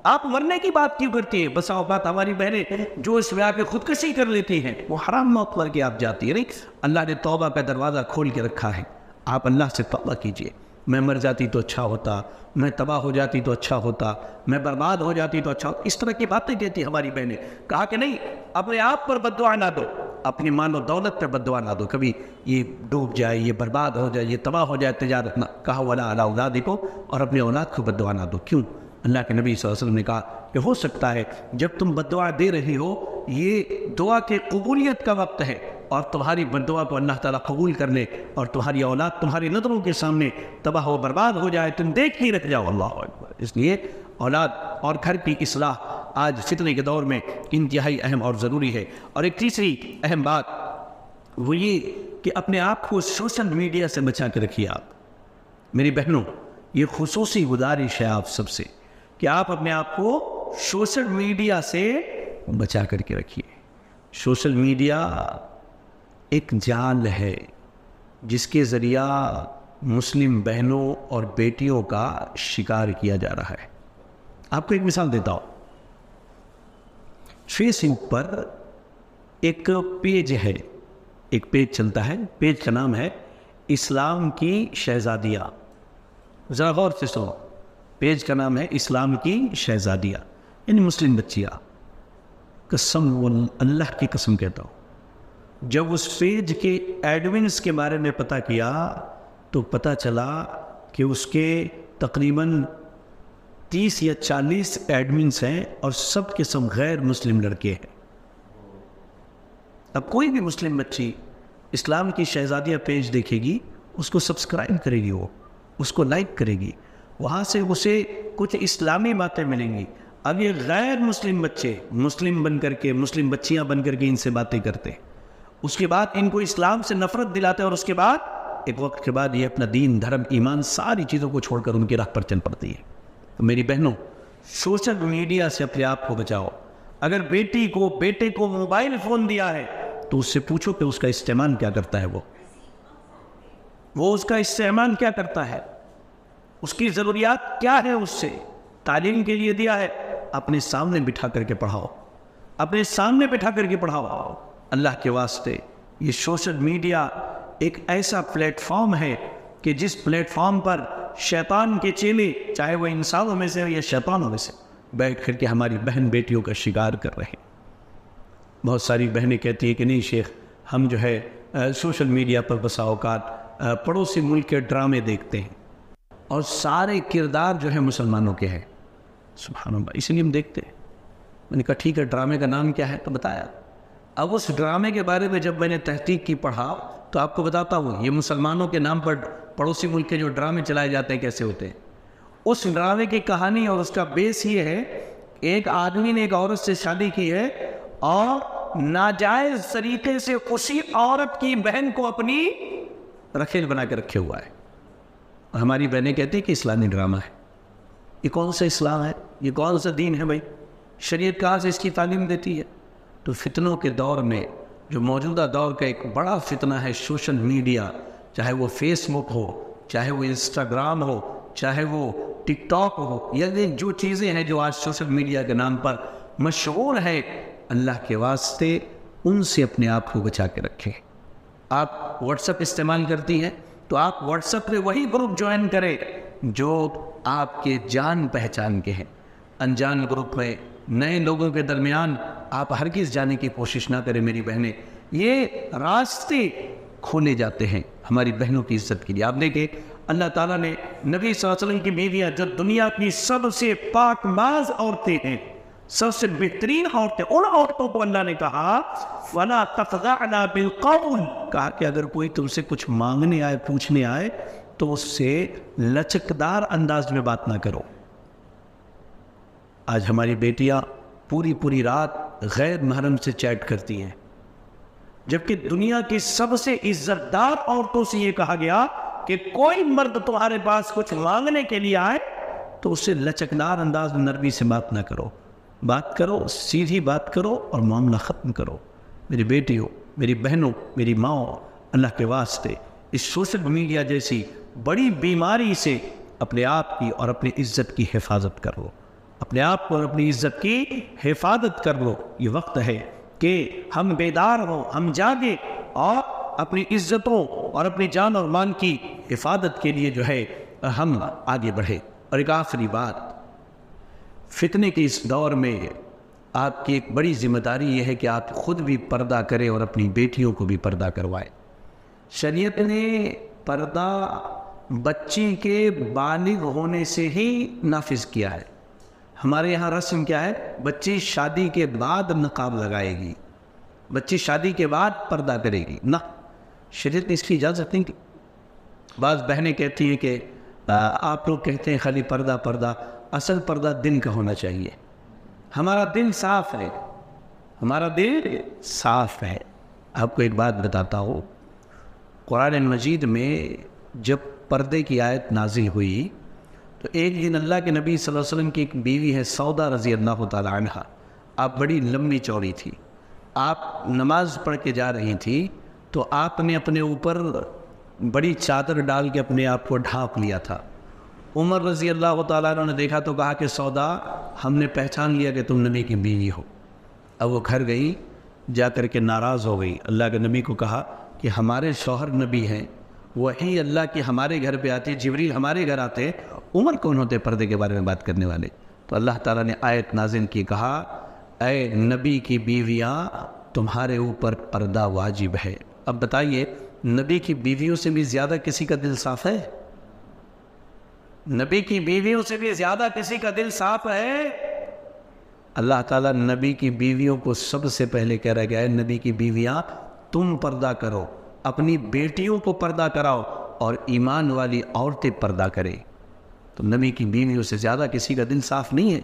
آپ مرنے کی بات کیوں کرتی ہیں؟ بسا اوقات ہماری بہنیں جو اس میں آ کے خودکشی کر لیتی ہیں وہ حرام موت کر کے آپ جاتی ہیں، نہیں، اللہ نے توبہ کا دروازہ کھول کے رکھا ہے، آپ اللہ سے توبہ کیجئے۔ میں مر جاتی تو اچھا ہوتا، میں تباہ ہو جاتی تو اچھا ہوتا، میں برباد ہو جاتی تو اچھا ہوتا، اس طرح کی باتیں کہتی ہماری بہنیں۔ کہا کہ نہیں، اپنے آپ پر بد دعا نہ دو، اپنی مال و دولت پہ بد دعا نہ دو، کبھی یہ ڈوب جائے، یہ برباد ہو جائے، یہ تباہ ہو جائے تجارت، نہ کہا ولا علی اولادکم، اور اپنی اولاد کو بد دعا نہ دو۔ کیوں؟ اللہ کے نبی صلی اللہ علیہ وسلم نے کہا کہ ہو سکتا ہے جب تم بد دعا دے رہے ہو یہ دعا کے قبولیت کا وقت ہے، اور تمہاری بد دعا کو اللہ تعالیٰ قبول کر لے، اور تمہاری اولاد تمہاری نظروں کے سامنے تباہ و برباد ہو جائے، تم دیکھ ہی رکھ جاؤ۔ اللہ اکبر۔ اس لیے اولاد اور گھر کی اصلاح آج فتنے کے دور میں انتہائی اہم اور ضروری ہے۔ اور ایک تیسری اہم بات وہ یہ کہ اپنے آپ کو سوشل میڈیا سے بچا کے رکھیے۔ آپ میری بہنوں، یہ خصوصی گزارش ہے آپ سب سے کہ آپ اپنے آپ کو سوشل میڈیا سے بچا کر کے رکھیے۔ سوشل میڈیا ایک جال ہے جس کے ذریعہ مسلم بہنوں اور بیٹیوں کا شکار کیا جا رہا ہے۔ آپ کو ایک مثال دیتا ہوں۔ فیس بک پر ایک پیج ہے، ایک پیج چلتا ہے، پیج کا نام ہے اسلام کی شہزادیاں۔ ذرا غور سے سنو، پیج کا نام ہے اسلام کی شہزادیاں، یعنی مسلم بچیاں۔ قسم اللہ کی قسم کہتا ہوں، جب اس پیج کے ایڈمنس کے بارے میں پتہ کیا تو پتہ چلا کہ اس کے تقریباً 30 یا 40 ایڈمنس ہیں، اور سب کے سب غیر مسلم لڑکے ہیں۔ اب کوئی بھی مسلم بچی اسلام کی شہزادیہ پیج دیکھے گی، اس کو سبسکرائب کرے گی، وہ اس کو لائک کرے گی، وہاں سے اسے کچھ اسلامی باتیں ملیں گی۔ اب یہ غیر مسلم بچے مسلم بن کر کے، مسلم بچیاں بن کر کے ان سے باتیں کرتے، اس کے بعد ان کو اسلام سے نفرت دلاتے، اور اس کے بعد ایک وقت کے بعد یہ اپنا دین، دھرم، ایمان، ساری چیزوں کو چھوڑ کر ان کی راہ پر چل پڑتی ہے۔ تو میری بہنوں، سوشل میڈیا سے اپنے آپ کو بچاؤ۔ اگر بیٹی کو، بیٹے کو موبائل فون دیا ہے تو اس سے پوچھو کہ اس کا استعمال کیا کرتا ہے، وہ اس کا استعمال کیا کرتا ہے، اس کی ضروریات کیا ہے، اس سے تعلیم کے لیے دیا ہے، اپنے سامنے بٹھا کر کے پڑھاؤ، اپنے سامنے بٹھا کر کے پڑھاؤ۔ اللہ کے واسطے یہ سوشل میڈیا ایک ایسا پلیٹ فارم ہے کہ جس پلیٹ فارم پر شیطان کے چیلے، چاہے وہ انسانوں میں سے ہو یا شیطانوں میں سے، بیٹھ کر کے ہماری بہن بیٹیوں کا شکار کر رہے ہیں۔ بہت ساری بہنیں کہتی ہیں کہ نہیں شیخ، ہم جو ہے سوشل میڈیا پر بسا اوقات پڑوسی ملک کے ڈرامے دیکھتے ہیں، اور سارے کردار جو ہے مسلمانوں کے ہیں۔ سبحان اللہ، اسی لیے ہم دیکھتے ہیں۔ میں نے کہا ٹھیک ہے، ڈرامے کا نام کیا ہے؟ تو بتایا۔ اب اس ڈرامے کے بارے میں جب میں نے تحقیق کی، پڑھا، تو آپ کو بتاتا ہوں یہ مسلمانوں کے نام پر پڑوسی ملک کے جو ڈرامے چلائے جاتے ہیں کیسے ہوتے ہیں۔ اس ڈرامے کی کہانی اور اس کا بیس یہ ہے، ایک آدمی نے ایک عورت سے شادی کی ہے، اور ناجائز طریقے سے اسی عورت کی بہن کو اپنی رکھیل بنا کے رکھے ہوا ہے، اور ہماری بہنیں کہتی ہیں کہ اسلامی ڈرامہ ہے۔ یہ کون سا اسلام ہے؟ یہ کون سا دین ہے بھائی؟ شریعت کہاں سے اس کی تعلیم دیتی ہے؟ تو فتنوں کے دور میں جو موجودہ دور کا ایک بڑا فتنہ ہے سوشل میڈیا، چاہے وہ فیس بک ہو، چاہے وہ انسٹاگرام ہو، چاہے وہ ٹک ٹاک ہو، یعنی جو چیزیں ہیں جو آج سوشل میڈیا کے نام پر مشہور ہے، اللہ کے واسطے ان سے اپنے آپ کو بچا کے رکھیں۔ آپ واٹس ایپ استعمال کرتی ہیں تو آپ واٹس ایپ پہ وہی گروپ جوائن کریں جو آپ کے جان پہچان کے ہیں۔ انجان گروپ میں، نئے لوگوں کے درمیان آپ ہرگز جانے کی کوشش نہ کریں میری بہنیں۔ یہ راستے کھولے جاتے ہیں ہماری بہنوں کی عزت کے لیے۔ آپ دیکھیں اللہ تعالیٰ نے نبی صلی اللہ علیہ وسلم کی بیویاں جو دنیا کی سب سے پاک باز عورتیں ہیں، سب سے بہترین عورتیں، ان عورتوں کو اللہ نے کہا وَلَا تَخْضَعْنَا بِالْقَوْلِ، کہا کہ اگر کوئی تم سے کچھ مانگنے آئے، پوچھنے آئے تو اس سے لچکدار انداز میں بات نہ کرو۔ آج ہماری بیٹیاں پوری رات غیر محرم سے چیٹ کرتی ہیں، جبکہ دنیا کی سب سے عزت دار عورتوں سے یہ کہا گیا کہ کوئی مرد تمہارے پاس کچھ مانگنے کے لیے آئے تو اس سے لچکدار انداز میں نرمی سے بات نہ کرو، بات کرو، سیدھی بات کرو اور معاملہ ختم کرو۔ میری بیٹیوں، میری بہنوں، میری ماں، اللہ کے واسطے اس سوشل میڈیا جیسی بڑی بیماری سے اپنے آپ کی اور اپنی عزت کی حفاظت کر لو، اپنے آپ کو اور اپنی عزت کی حفاظت کر لو۔ یہ وقت ہے کہ ہم بیدار ہوں، ہم جاگیں اور اپنی عزتوں اور اپنی جان اور مان کی حفاظت کے لیے جو ہے ہم آگے بڑھیں۔ اور ایک آخری بات، فتنے کے اس دور میں آپ کی ایک بڑی ذمہ داری یہ ہے کہ آپ خود بھی پردہ کریں اور اپنی بیٹیوں کو بھی پردہ کروائیں۔ شریعت نے پردہ بچی کے بالغ ہونے سے ہی نافذ کیا ہے۔ ہمارے یہاں رسم کیا ہے؟ بچی شادی کے بعد نقاب لگائے گی، بچی شادی کے بعد پردہ کرے گی، نہ، شریعت نے اس کی اجازت نہیں دی۔ بعض بہنیں کہتی ہیں کہ آپ لوگ کہتے ہیں خالی پردہ پردہ، اصل پردہ دل کا ہونا چاہیے۔ ہمارا دل صاف ہے، ہمارا دل صاف ہے۔ آپ کو ایک بات بتاتا ہوں، قرآن مجید میں جب پردے کی آیت نازل ہوئی تو ایک دن اللہ کے نبی صلی اللہ علیہ وسلم کی ایک بیوی ہے سودا رضی اللہ تعالی عنہ، آپ بڑی لمبی چوڑی تھی، آپ نماز پڑھ کے جا رہی تھی تو آپ نے اپنے اوپر بڑی چادر ڈال کے اپنے آپ کو ڈھانپ لیا تھا۔ عمر رضی اللہ تعالیٰ عنہ نے دیکھا تو کہا کہ سودا، ہم نے پہچان لیا کہ تم نبی کی بیوی ہو۔ اب وہ گھر گئی، جا کر کے ناراض ہو گئی، اللہ کے نبی کو کہا کہ ہمارے شوہر نبی ہیں، وہی اللہ کی ہمارے گھر پہ آتے، جبریل ہمارے گھر آتے، عمر کون ہوتے پردے کے بارے میں بات کرنے والے؟ تو اللہ تعالیٰ نے آیت نازل کی، کہا اے نبی کی بیویاں تمہارے اوپر پردہ واجب ہے۔ اب بتائیے، نبی کی بیویوں سے بھی زیادہ کسی کا دل صاف ہے؟ نبی کی بیویوں سے بھی زیادہ کسی کا دل صاف ہے؟ اللہ تعالیٰ نبی کی بیویوں کو سب سے پہلے کہہ رہا ہے کہ اے نبی کی بیویاں تم پردہ کرو، اپنی بیٹیوں کو پردہ کراؤ، اور ایمان والی عورتیں پردہ کریں۔ تو نبی کی بیویوں سے زیادہ کسی کا دل صاف نہیں ہے،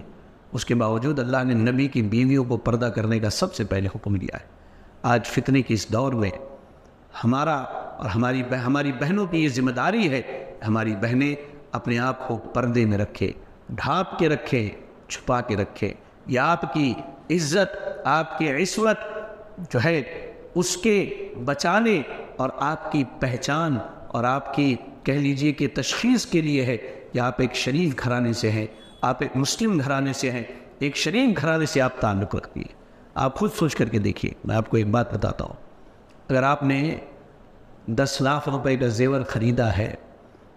اس کے باوجود اللہ نے نبی کی بیویوں کو پردہ کرنے کا سب سے پہلے حکم دیا ہے۔ آج فتنے کی اس دور میں ہمارا اور ہماری بہنوں کی یہ ذمہ داری ہے، ہماری بہنیں اپنے آپ کو پردے میں رکھے، ڈھانپ کے رکھے، چھپا کے رکھے۔ یہ آپ کی عزت، آپ کی عصمت جو ہے اس کے بچانے اور آپ کی پہچان اور آپ کی کہہ لیجئے کہ تشخیص کے لیے ہے کہ آپ ایک شریف گھرانے سے ہیں، آپ ایک مسلم گھرانے سے ہیں، ایک شریف گھرانے سے آپ تعلق رکھتی ہیں۔ آپ خود سوچ کر کے دیکھیے، میں آپ کو ایک بات بتاتا ہوں، اگر آپ نے 10 لاکھ روپے کا زیور خریدا ہے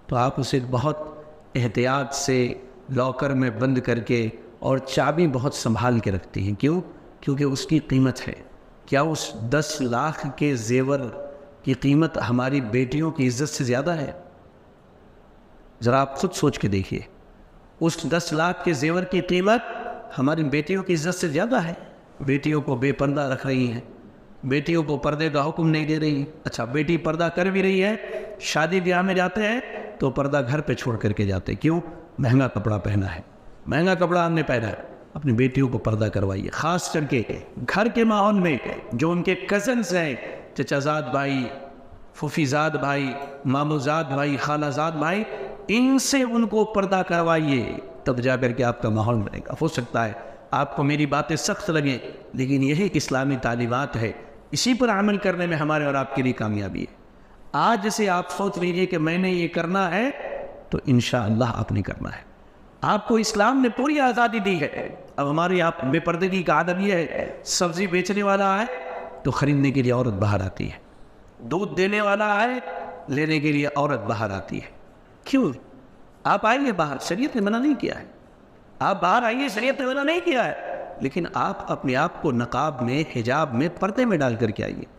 تو آپ اسے بہت احتیاط سے لاکر میں بند کر کے اور چابی بہت سنبھال کے رکھتی ہیں، کیوں؟ کیونکہ اس کی قیمت ہے۔ کیا اس 10 لاکھ کے زیور کی قیمت ہماری بیٹیوں کی عزت سے زیادہ ہے؟ ذرا آپ خود سوچ کے دیکھیے، اس 10 لاکھ کے زیور کی قیمت ہماری بیٹیوں کی عزت سے زیادہ ہے۔ بیٹیوں کو بے پردہ رکھ رہی ہیں، بیٹیوں کو پردے کا حکم نہیں دے رہی۔ اچھا، بیٹی پردہ کر بھی رہی ہے، شادی بیاہ میں جاتے ہیں تو پردہ گھر پہ چھوڑ کر کے جاتے، کیوں؟ مہنگا کپڑا پہنا ہے، مہنگا کپڑا ہم نے پہنا ہے، اپنی بیٹیوں کو پردہ کروائیے، خاص کر کے گھر کے ماحول میں جو ان کے کزنز ہیں، چچا زاد بھائی، پھوپھی زاد بھائی، مامو زاد بھائی، خالہ زاد بھائی، ان سے ان کو پردہ کروائیے، تب جا کر کے آپ کا ماحول بنے گا۔ ہو سکتا ہے آپ کو میری باتیں سخت لگیں، لیکن یہی اسلامی تعلیمات ہے، اسی پر عمل کرنے میں ہمارے اور آپ کے لیے کامیابی ہے۔ آج سے آپ سوچ لیجیے کہ میں نے یہ کرنا ہے تو انشاءاللہ آپ نے کرنا ہے۔ آپ کو اسلام نے پوری آزادی دی ہے۔ اب ہماری آپ بے پردگی کا عادت یہ ہے، سبزی بیچنے والا ہے تو خریدنے کے لیے عورت باہر آتی ہے، دودھ دینے والا ہے لینے کے لیے عورت باہر آتی ہے۔ کیوں؟ آپ آئیے باہر، شریعت نے منع نہیں کیا ہے، آپ باہر آئیے، شریعت نے منع نہیں کیا ہے، لیکن آپ اپنے آپ کو نقاب میں، حجاب میں، پردے میں ڈال کر کے آئیے۔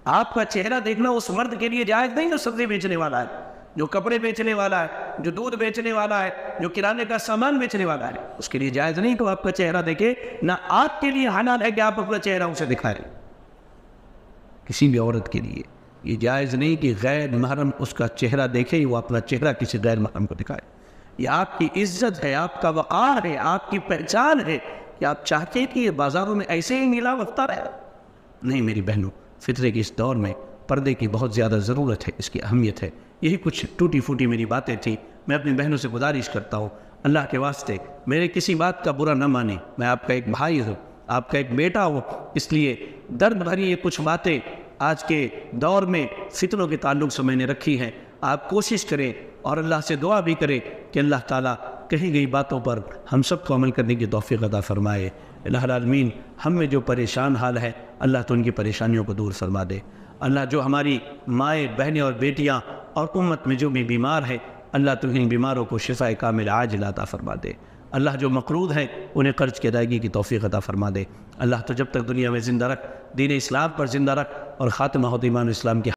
آپ کا چہرہ دیکھنا اس مرد کے لیے جائز نہیں جو سبزی بیچنے والا ہے، جو کپڑے بیچنے والا ہے، جو دودھ بیچنے والا ہے، جو کرانے کا سامان بیچنے والا ہے، اس کے لیے جائز نہیں کہ آپ کا چہرہ دیکھے۔ نہ آپ کے لیے حلال ہے کہ آپ اپنا چہرہ اسے دکھائیں، کسی بھی عورت کے لیے یہ جائز نہیں کہ غیر محرم اس کا چہرہ دیکھے، وہ اپنا چہرہ کسی غیر محرم کو دکھائے۔ یہ آپ کی عزت ہے، آپ کا وقار ہے، آپ کی پہچان ہے کہ آپ چاہتے ہیں کہ یہ بازاروں میں ایسے ہی نیلا وقتا رہے۔ نہیں میری بہنوں، فطرے کے اس دور میں پردے کی بہت زیادہ ضرورت ہے، اس کی اہمیت ہے۔ یہی کچھ ٹوٹی پھوٹی میری باتیں تھیں، میں اپنی بہنوں سے گزارش کرتا ہوں، اللہ کے واسطے میرے کسی بات کا برا نہ مانیں، میں آپ کا ایک بھائی ہوں، آپ کا ایک بیٹا ہوں، اس لیے درد بھری یہ کچھ باتیں آج کے دور میں فتنوں کے تعلق سے میں نے رکھی ہیں۔ آپ کوشش کریں اور اللہ سے دعا بھی کریں کہ اللہ تعالیٰ کہی گئی باتوں پر ہم سب کو عمل کرنے کی توفیق عطا فرمائے۔ الہ العالمین، ہم میں جو پریشان حال ہے اللہ تو ان کی پریشانیوں کو دور فرما دے۔ اللہ جو ہماری مائیں، بہنیں اور بیٹیاں اور امت میں جو بھی بیمار ہے اللہ تو ان بیماروں کو شفا کامل عاجل عطا فرما دے۔ اللہ جو مقروض ہیں انہیں قرض کی ادائیگی کی توفیق عطا فرما دے۔ اللہ تو جب تک دنیا میں زندہ رکھ، دین اسلام پر زندہ رکھ اور خاتمہ ہو ایمان اسلام کی